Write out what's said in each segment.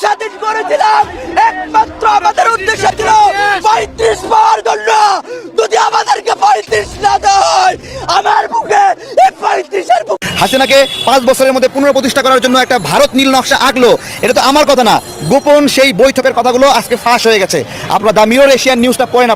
স্বাধীন করেছিলাম একমাত্র আমাদের উদ্দেশ্য ছিল 35 পাওয়ার জন্য। যদি আমাদেরকে 35 না দেয়, আমার বুকে এই 35-এর বুকে হাসিনাকে 5 বছরের মধ্যে পুনঃপ্রতিষ্ঠা করার জন্য একটা ভারত নীল নকশা আঁকলো। এটা তো আমার কথা না, গোপন সেই বৈঠকের কথাগুলো আজকে ফাঁস হয়ে গেছে। আপনারা দ্য মিরর এশিয়ান নিউজটা পড়েন,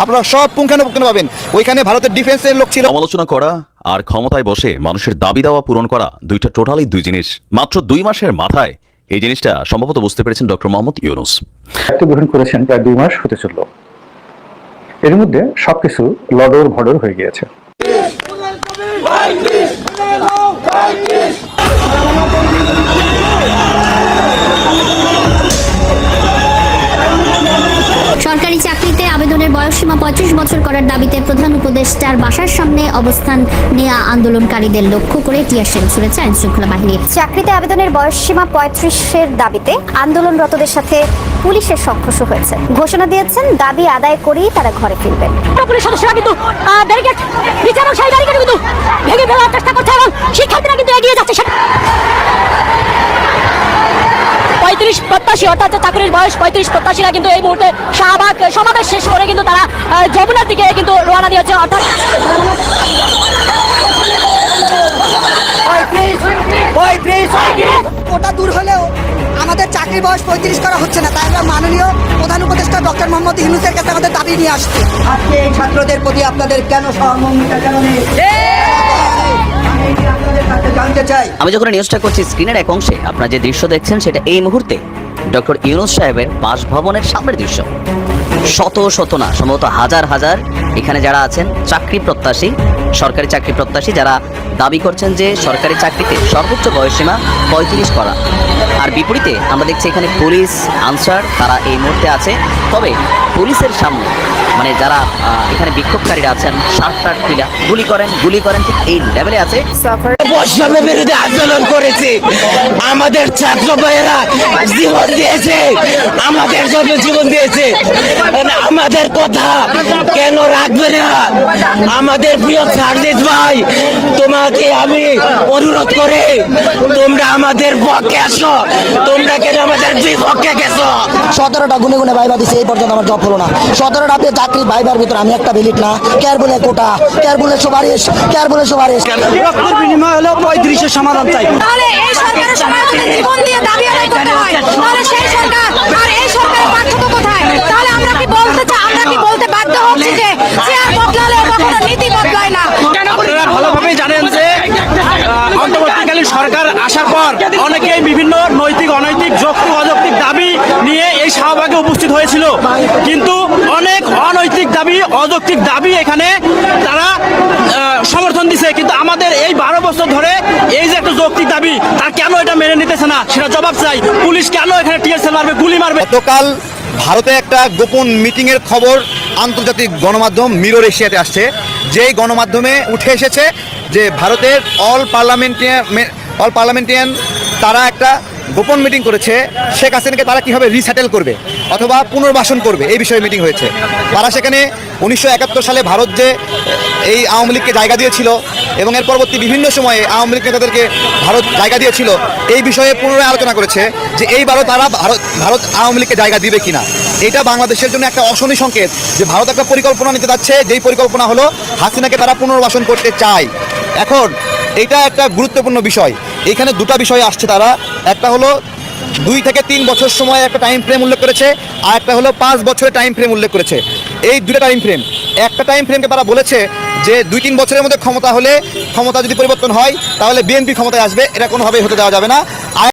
আপনারা সব পুঙ্খানুপুঙ্খানু পাবেন। ওইখানে ভারতের ডিফেন্সের লোক ছিল। সমালোচনা করা আর ক্ষমতায় বসে মানুষের দাবি দাওয়া পূরণ করা দুইটা টোটালি দুই জিনিস। মাত্র 2 মাসের মাথায় এই জিনিসটা সম্ভবত বুঝতে পেরেছেন ডক্টর মোহাম্মদ ইউনূস। গ্রহণ করেছেন প্রায় 2 মাস হতে চলল। এর মধ্যে সবকিছু লডর ভডর হয়ে গিয়েছে। সরকারি চাকরিতে আবেদনের বয়সসীমা 35 বছর করার দাবিতে প্রধান উপদেষ্টার বাসার সামনে অবস্থান নেওয়া আন্দোলনকারীদের লক্ষ্য করে টিয়ার শেল ছুড়েছে আইন শৃঙ্খলা বাহিনী। চাকরিতে আবেদনের বয়সসীমা 35-এর দাবিতে আন্দোলনরতদের সাথে পুলিশের সংঘর্ষ হয়েছে। ঘোষণা দিয়েছেন দাবি আদায় করেই তারা ঘরে ফিরবেন। পুলিশ সদস্যরা কিন্তু ব্যারিকেড বিচারক সেই ব্যারিকেড কিন্তু ভেঙে ফেলার চেষ্টা করছে এবং শিক্ষার্থীরা কিন্তু এগিয়ে যাচ্ছে। 35 প্রত্যাশী অর্থাৎ চাকরির বয়স 35 প্রত্যাশীরা কিন্তু এই মুহূর্তে শাহবাগ সমাবেশ শেষ করে কিন্তু তারা যমুনার দিকে কিন্তু রওনা দিয়েছে। অর্থাৎ ওটা দূর হলেও আমাদের চাকরির বয়স 35 করা হচ্ছে না। তাই আমরা মাননীয় প্রধান উপদেষ্টা ডক্টর মোহাম্মদ ইউনূসের কাছে আমাদের দাবি নিয়ে আসছি। আজকে এই ছাত্রদের প্রতি আপনাদের কেন সহমর্মিতা, কেন নেই, জানতে চাই। আমি যখন নিউজটা করছি, স্ক্রিনের এক অংশে আপনারা যে দৃশ্য দেখছেন সেটা এই মুহূর্তে ডক্টর ইউনূস সাহেবের বাসভবনের সামনের দৃশ্য। শত শত না, সম্ভবত হাজার হাজার এখানে যারা আছেন চাকরি প্রত্যাশী, সরকারি চাকরি প্রত্যাশী, যারা দাবি করছেন যে সরকারি চাকরিতে সর্বোচ্চ বয়সসীমা 35 করা। আর বিপরীতে আমরা দেখছি এখানে পুলিশ আনসার তারা এই মুহূর্তে আছে। তবে পুলিশের সামনে মানে যারা এখানে বিক্ষোভকারীরা আছেন শার্ট খুলে গুলি করেন ঠিক এই লেভেলে আছে। বৈষম্যের বিরুদ্ধে আন্দোলন করেছে, আমাদের ছাত্র ভাইয়েরা জীবন দিয়েছে, আমাদের জন্য জীবন দিয়েছে। আমাদের কথা কেন রাখবে না? আমাদের প্রিয় সার্জিস ভাই, তোমাকে আমি অনুরোধ করে তোমরা আমাদের পক্ষে আসো, তোমরা কেন আমাদের বিপক্ষে গেছো? 17টা গুনে গুনে ভাইবা দিছে, এই পর্যন্ত আমার জব হলো না। 17টা চাকরি ভাইবার ভিতরে আমি একটা ভ্যালিড না। কেয়ার বলে কোটা, কেয়ার বলে সুপারিশ, কেয়ার বলে সুপারিশ। রক্তের বিনিময় হলো 35-এর সমাধান চাই। তাহলে এই সরকারের সময় আমাদের জীবন দিয়ে দাবি আদায় করতে হয়। তাহলে সেই সরকার আর এই সরকারের পার্থক্য কোথায়? তাহলে আমরা কি বলতে বাধ্য হচ্ছি যে চেয়ার বদলালে কখনো নীতি বদলায় না? আপনারা ভালোভাবেই জানেন যে অন্তর্বর্তীকালীন সরকার আসার পর অনেকেই বিভিন্ন নৈতিক অনৈতিক যৌক্তিক অযৌক্তিক দাবি নিয়ে এই শাহবাগে উপস্থিত হয়েছিল, কিন্তু অনেক অনৈতিক দাবি অযৌক্তিক দাবি এখানে তারা সমর্থন দিছে। কিন্তু আমাদের এই 12 বছর ধরে এই যে একটা যৌক্তিক দাবি, তার কেন এটা মেনে নিতেছে না সেটা জবাব চাই। পুলিশ কেন এখানে টিয়ার সেল মারবে, গুলি মারবে? গতকাল ভারতে একটা গোপন মিটিংয়ের খবর আন্তর্জাতিক গণমাধ্যম মিরর এশিয়াতে আসছে, যেই গণমাধ্যমে উঠে এসেছে যে ভারতের অল পার্লামেন্টারিয়ান তারা একটা গোপন মিটিং করেছে শেখ হাসিনাকে তারা কীভাবে রিসেটেল করবে অথবা পুনর্বাসন করবে, এই বিষয়ে মিটিং হয়েছে। তারা সেখানে 1971 সালে ভারত যে এই আওয়ামী লীগকে জায়গা দিয়েছিল এবং এর পরবর্তী বিভিন্ন সময়ে আওয়ামী লীগ নেতাদেরকে ভারত জায়গা দিয়েছিল, এই বিষয়ে পুনরায় আলোচনা করেছে যে এইবারও তারা ভারত আওয়ামী লীগকে জায়গা দিবে কিনা। এটা বাংলাদেশের জন্য একটা অশনি সংকেত যে ভারত একটা পরিকল্পনা নিতে যাচ্ছে, যেই পরিকল্পনা হলো হাসিনাকে তারা পুনর্বাসন করতে চায়। এখন এটা একটা গুরুত্বপূর্ণ বিষয়। এখানে দুটো বিষয় আসছে, তারা একটা হলো 2 থেকে 3 বছর সময় একটা টাইম ফ্রেম উল্লেখ করেছে, আর একটা হলো 5 বছরের টাইম ফ্রেম উল্লেখ করেছে। এই দুটো টাইম ফ্রেম, একটা টাইম ফ্রেমকে তারা বলেছে যে 2-3 বছরের মধ্যে ক্ষমতা যদি পরিবর্তন হয় তাহলে বিএনপি ক্ষমতায় আসবে, এটা কোনোভাবেই হতে দেওয়া যাবে না।